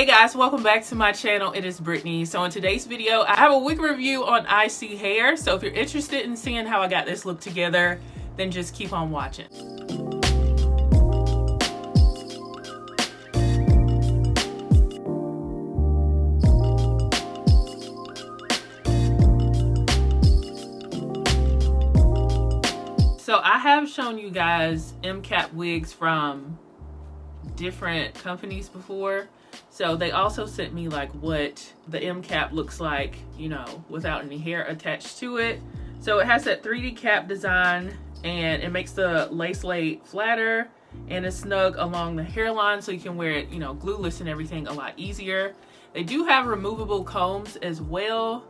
Hey guys, welcome back to my channel. It is Brittany. So in today's video, I have a wig review on ISEEHAIR. So if you're interested in seeing how I got this look together, then just keep on watching. So I have shown you guys MCAP wigs from different companies before. So they also sent me like what the MCAP looks like, you know, without any hair attached to it. So it has that 3D cap design and it makes the lace lay flatter and it's snug along the hairline so you can wear it, you know, glueless and everything a lot easier. They do have removable combs as well.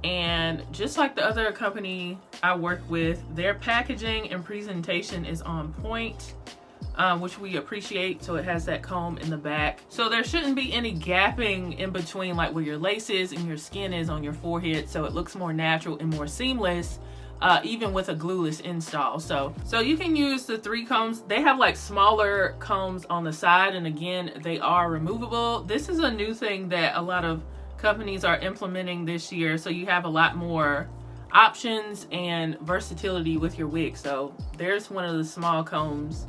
And just like the other company I work with, their packaging and presentation is on point. Which we appreciate. So it has that comb in the back, so there shouldn't be any gapping in between like where your lace is and your skin is on your forehead, so it looks more natural and more seamless, even with a glueless install. So you can use the 3 combs. They have like smaller combs on the side, and again, they are removable. This is a new thing that a lot of companies are implementing this year, so you have a lot more options and versatility with your wig. So there's one of the small combs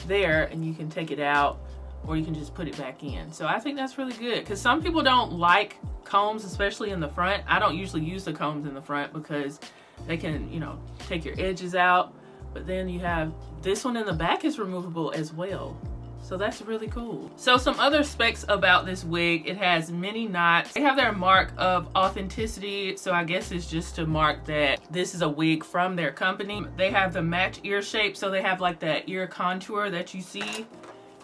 there, and you can take it out or you can just put it back in. So I think that's really good because some people don't like combs, especially in the front. I don't usually use the combs in the front because they can, you know, take your edges out, but then you have this one in the back is removable as well. So that's really cool. So some other specs about this wig: it has many knots. They have their mark of authenticity, so I guess it's just to mark that this is a wig from their company. They have the match ear shape, so they have like that ear contour that you see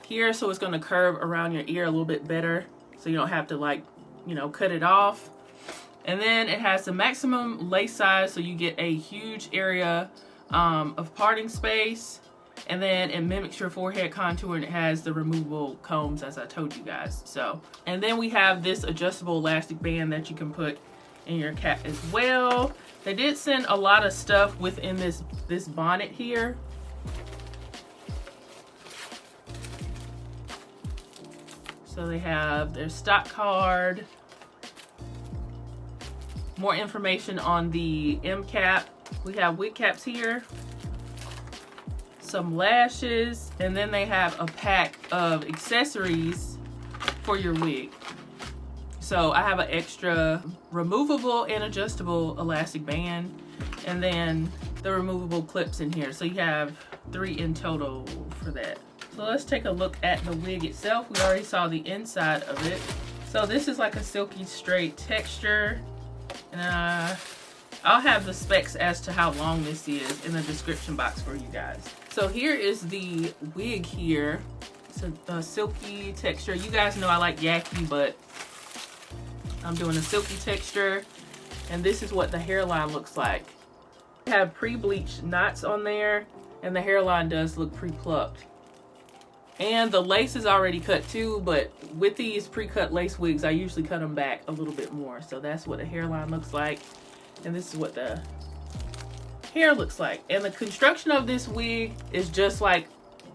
here, so it's going to curve around your ear a little bit better, so you don't have to, like, you know, cut it off. And then it has the maximum lace size, so you get a huge area of parting space. And then it mimics your forehead contour, and it has the removable combs, as I told you guys. So, and then we have this adjustable elastic band that you can put in your cap as well. They did send a lot of stuff within this bonnet here. So they have their stock card, more information on the MCAP. We have wig caps here, some lashes, and then they have a pack of accessories for your wig. So I have an extra removable and adjustable elastic band, and then the removable clips in here. So you have 3 in total for that. So let's take a look at the wig itself. We already saw the inside of it. So this is like a silky straight texture, and I'll have the specs as to how long this is in the description box for you guys. So here is the wig here. It's a silky texture. You guys know I like yaki, but I'm doing a silky texture. And this is what the hairline looks like. I have pre-bleached knots on there, and the hairline does look pre-plucked. And the lace is already cut too, but with these pre-cut lace wigs, I usually cut them back a little bit more. So that's what the hairline looks like. And this is what the hair looks like. And the construction of this wig is just like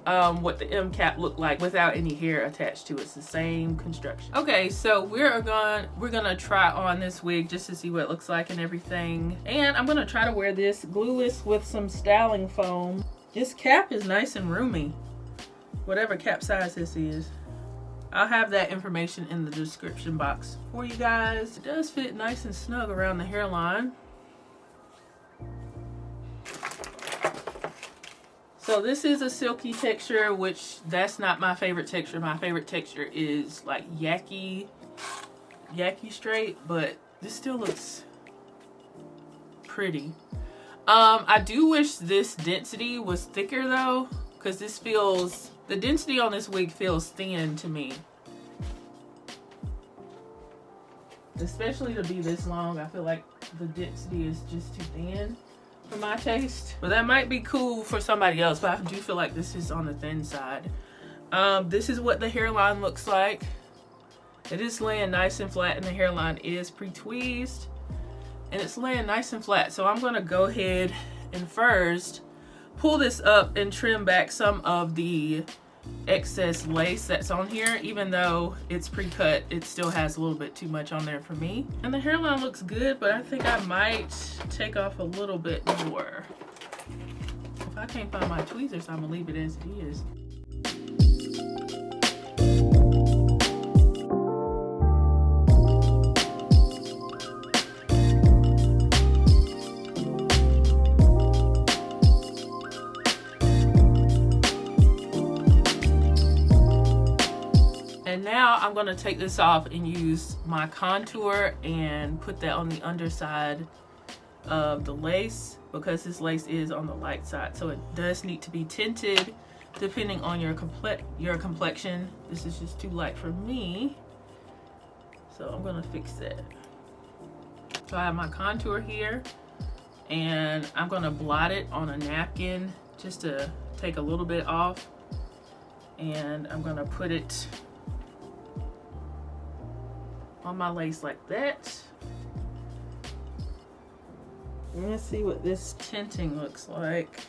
what the MCAP looked like without any hair attached to it. It's the same construction. Okay, so we're gonna try on this wig just to see what it looks like and everything. And I'm gonna try to wear this glueless with some styling foam. This cap is nice and roomy, whatever cap size this is. I'll have that information in the description box for you guys. It does fit nice and snug around the hairline. So this is a silky texture, which that's not my favorite texture. My favorite texture is like yaki straight, but this still looks pretty. I do wish this density was thicker though, because this feels, the density on this wig feels thin to me. Especially to be this long, I feel like the density is just too thin for my taste. But that might be cool for somebody else, but I do feel like this is on the thin side. This is what the hairline looks like. It is laying nice and flat, and the hairline is pre-tweezed. And it's laying nice and flat. So I'm gonna go ahead and first pull this up and trim back some of the excess lace that's on here. Even though it's pre-cut, it still has a little bit too much on there for me. And the hairline looks good, but I think I might take off a little bit more. If I can't find my tweezers, I'm gonna leave it as it is. And now I'm going to take this off and use my contour and put that on the underside of the lace, because this lace is on the light side, so it does need to be tinted depending on your complexion. This is just too light for me, so I'm going to fix that. So I have my contour here, and I'm going to blot it on a napkin just to take a little bit off, and I'm going to put it on my lace like that. Let's see what this tinting looks like.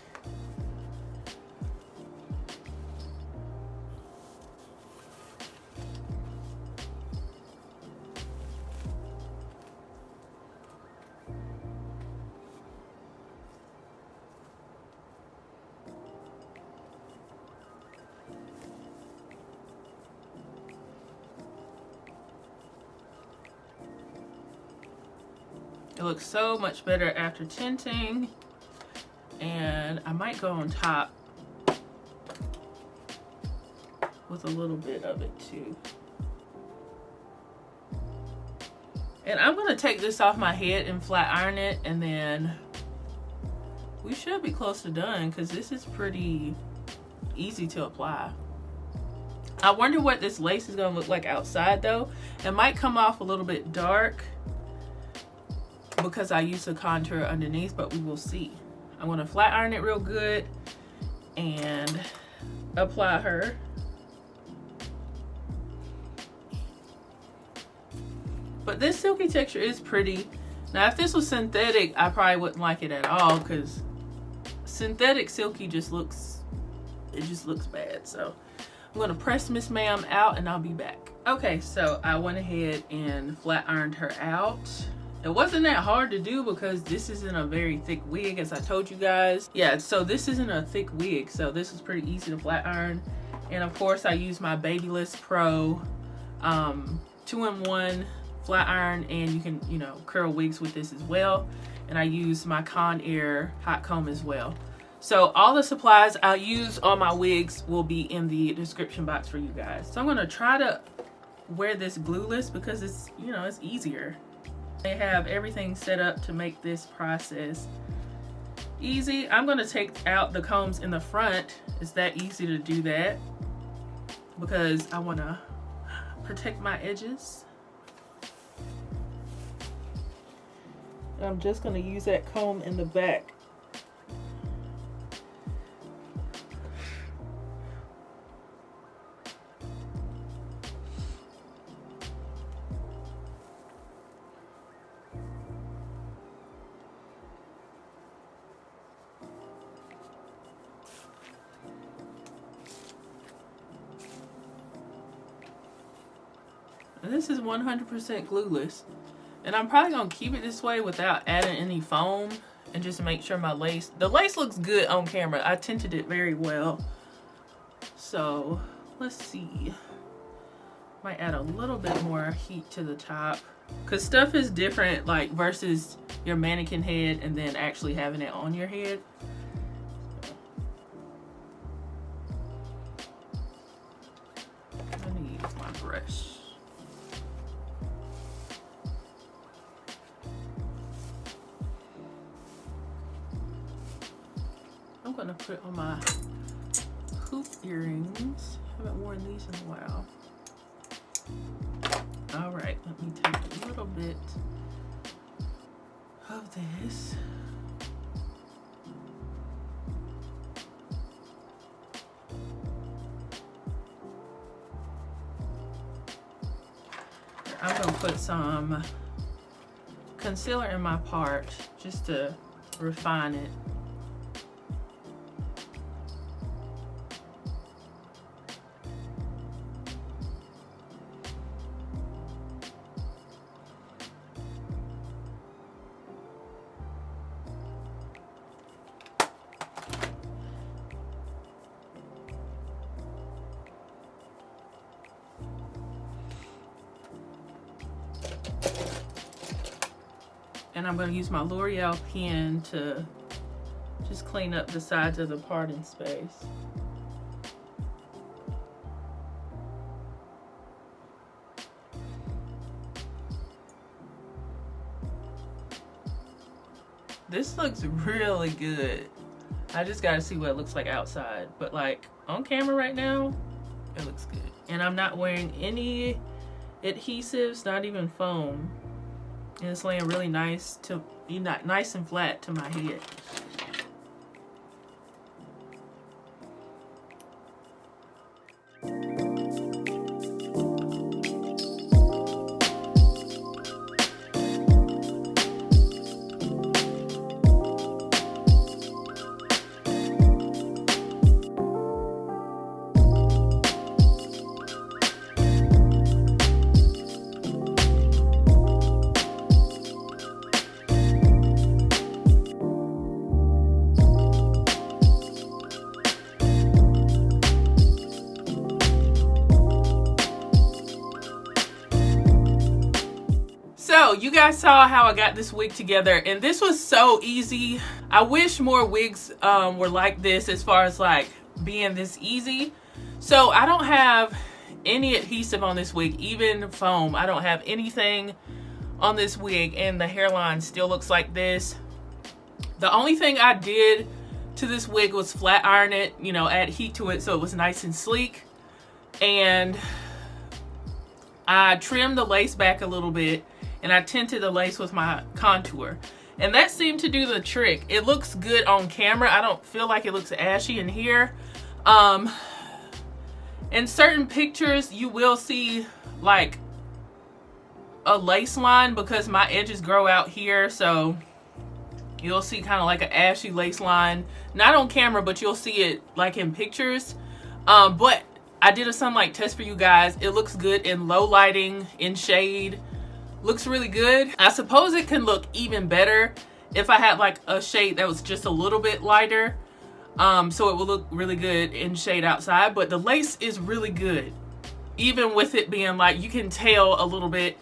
It looks so much better after tinting, and I might go on top with a little bit of it too. And I'm gonna take this off my head and flat iron it, and then we should be close to done, because this is pretty easy to apply. I wonder what this lace is gonna look like outside though. It might come off a little bit dark because I used a contour underneath, but we will see. I'm gonna flat iron it real good and apply her. But this silky texture is pretty. Now if this was synthetic, I probably wouldn't like it at all, because synthetic silky just looks bad. So I'm gonna press Miss Ma'am out and I'll be back. Okay, so I went ahead and flat ironed her out. It wasn't that hard to do because this isn't a very thick wig, as I told you guys. Yeah, so this isn't a thick wig, so this was pretty easy to flat iron. And of course I used my Babyliss Pro 2-in-1 flat iron, and you can, you know, curl wigs with this as well. And I used my Conair hot comb as well. So all the supplies I use on my wigs will be in the description box for you guys. So I'm gonna try to wear this glueless because it's, you know, it's easier. They have everything set up to make this process easy. I'm gonna take out the combs in the front. It's that easy to do that because I wanna protect my edges. I'm just gonna use that comb in the back. And this is 100% glueless. And I'm probably gonna keep it this way without adding any foam, and just make sure my lace, the lace looks good on camera. I tinted it very well. So let's see. Might add a little bit more heat to the top, because stuff is different, like versus your mannequin head and then actually having it on your head. I need my brush. I'm gonna put on my hoop earrings. Haven't worn these in a while. All right, let me take a little bit of this. I'm gonna put some concealer in my part just to refine it. And I'm going to use my L'Oreal pen to just clean up the sides of the parting space. This looks really good. I just gotta see what it looks like outside, but like on camera right now, it looks good. And I'm not wearing any adhesives, not even foam. And it's laying really nice and flat to my head. So you guys saw how I got this wig together, and this was so easy. I wish more wigs were like this, as far as like being this easy. So I don't have any adhesive on this wig, even foam. I don't have anything on this wig, and the hairline still looks like this. The only thing I did to this wig was flat iron it, you know, add heat to it so it was nice and sleek. And I trimmed the lace back a little bit, and I tinted the lace with my contour. And that seemed to do the trick. It looks good on camera. I don't feel like it looks ashy in here. In certain pictures, you will see like a lace line because my edges grow out here. So you'll see kind of like an ashy lace line. Not on camera, but you'll see it like in pictures. But I did a sunlight test for you guys. It looks good in low lighting, in shade. Looks really good. I suppose it can look even better if I had like a shade that was just a little bit lighter. So it will look really good in shade outside, but the lace is really good. Even with it being like, you can tell a little bit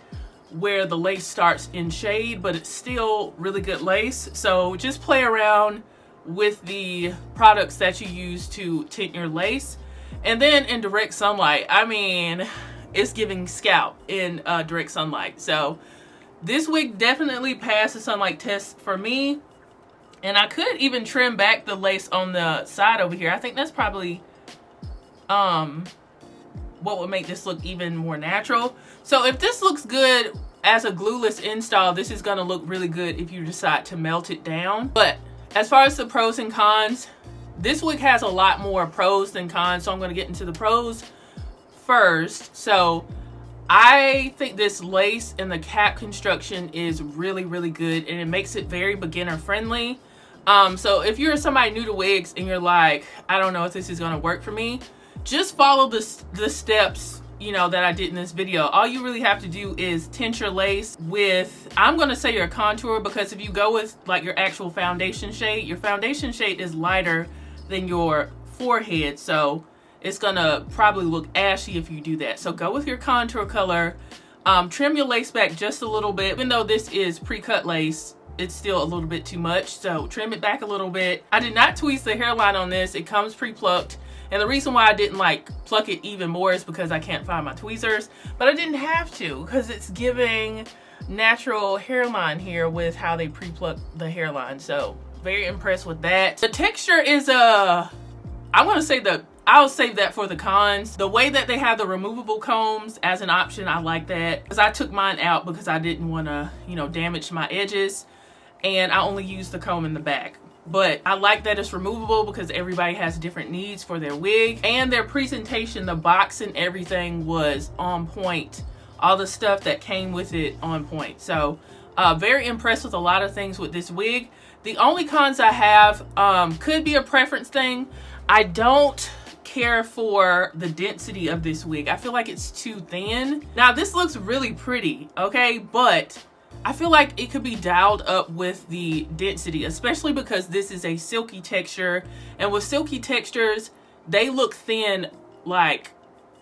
where the lace starts in shade, but it's still really good lace. So just play around with the products that you use to tint your lace. And then in direct sunlight, I mean, it's giving scalp in direct sunlight. So this wig definitely passed the sunlight test for me. And I could even trim back the lace on the side over here. I think that's probably what would make this look even more natural. So if this looks good as a glueless install, this is gonna look really good if you decide to melt it down. But as far as the pros and cons, this wig has a lot more pros than cons. So I'm gonna get into the pros first. So I think this lace and the cap construction is really, really good, and it makes it very beginner friendly. So if you're somebody new to wigs and you're like, I don't know if this is going to work for me, just follow the steps, you know, that I did in this video. All you really have to do is tint your lace with, I'm going to say your contour, because if you go with like your actual foundation shade, your foundation shade is lighter than your forehead. So it's going to probably look ashy if you do that. So go with your contour color. Trim your lace back just a little bit. Even though this is pre-cut lace, it's still a little bit too much. So trim it back a little bit. I did not tweeze the hairline on this. It comes pre-plucked. And the reason why I didn't like pluck it even more is because I can't find my tweezers. But I didn't have to, because it's giving natural hairline here with how they pre-plucked the hairline. So very impressed with that. The texture is I'm going to say I'll save that for the cons. The way that they have the removable combs as an option, I like that. Because I took mine out because I didn't want to, you know, damage my edges. And I only used the comb in the back. But I like that it's removable because everybody has different needs for their wig. And their presentation, the box and everything was on point. All the stuff that came with it on point. So very impressed with a lot of things with this wig. The only cons I have could be a preference thing. I don't care for the density of this wig. I feel like it's too thin. Now this looks really pretty, okay, but I feel like it could be dialed up with the density, especially because this is a silky texture, and with silky textures, they look thin like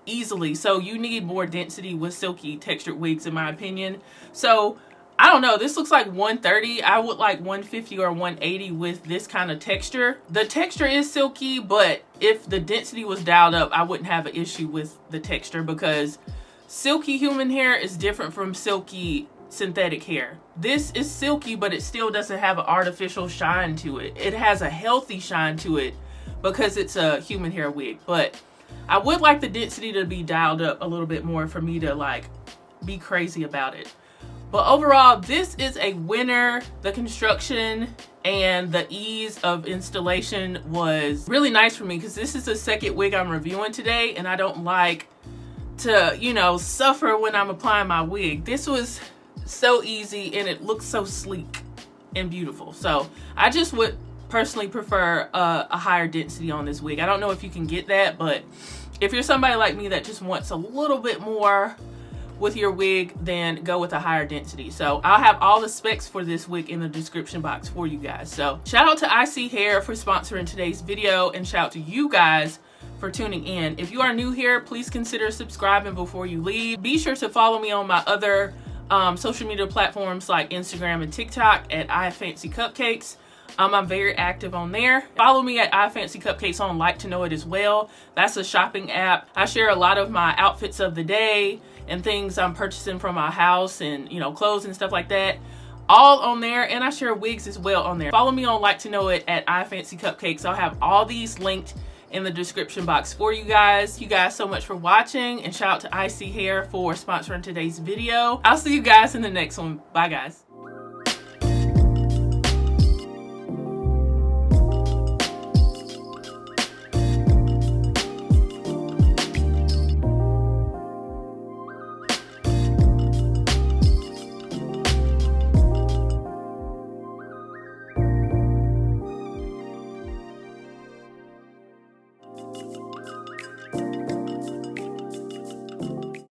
easily. So you need more density with silky textured wigs, in my opinion. So I don't know, this looks like 130. I would like 150 or 180 with this kind of texture. The texture is silky, but if the density was dialed up, I wouldn't have an issue with the texture, because silky human hair is different from silky synthetic hair. This is silky, but it still doesn't have an artificial shine to it. It has a healthy shine to it because it's a human hair wig, but I would like the density to be dialed up a little bit more for me to like be crazy about it. But overall, this is a winner. The construction and the ease of installation was really nice for me, because this is the second wig I'm reviewing today, and I don't like to, you know, suffer when I'm applying my wig. This was so easy, and it looks so sleek and beautiful. So I just would personally prefer a higher density on this wig. I don't know if you can get that, but if you're somebody like me that just wants a little bit more with your wig, then go with a higher density. So I'll have all the specs for this wig in the description box for you guys. So shout out to ISEEHAIR for sponsoring today's video, and shout out to you guys for tuning in. If you are new here, please consider subscribing before you leave. Be sure to follow me on my other social media platforms like Instagram and TikTok at IFancyCupcakes. I'm very active on there. Follow me at IFancyCupcakes on Like to Know It as well. That's a shopping app. I share a lot of my outfits of the day and things I'm purchasing from my house, and, you know, clothes and stuff like that, all on there. And I share wigs as well on there. Follow me on Like to Know It at IFancyCupcakes. I'll have all these linked in the description box for you guys. Thank you guys so much for watching, and shout out to ISEEHAIR for sponsoring today's video. I'll see you guys in the next one. Bye guys.